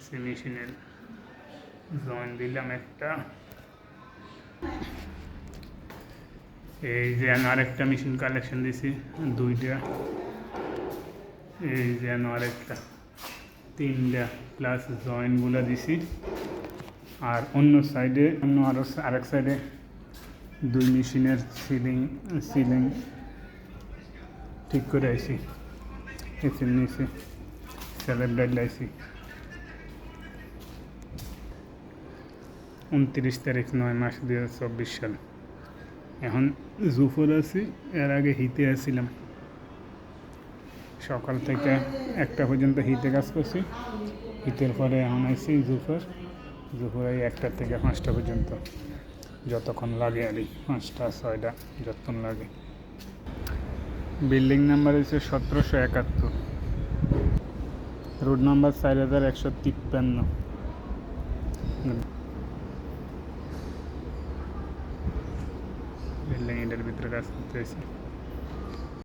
AC মেশিনের join দিলাম একটা। এই যে আমি আরেকটা মেশিন কালেকশন দিছি, দুইটা। এই যে আরেকটা, তিনটা প্লাস জয়েন্টগুলো দিছি। আর অন্য সাইডে আরেক সাইডে দুই মেশিনের সিলিং ঠিক করে আইছি। এসির নিচে স্যালাড ডাইলাইছি। 29 তারিখ 9 মাস 2024 সাল। এখন জুফর আছি, এর আগে হিতে আসছিলাম। সকাল থেকে 1টা পর্যন্ত হিতে কাজ করছি। হিতের পরে এখন আইছি জুফর এই 1টা থেকে 5টা পর্যন্ত, যতক্ষণ লাগে আর 5টা 6টা যতক্ষণ লাগে। বিল্ডিং নাম্বার হচ্ছে 1771, রোড নাম্বার 4153। বিল্ডিং এটার ভিতরে কাজ করতে হয়েছে।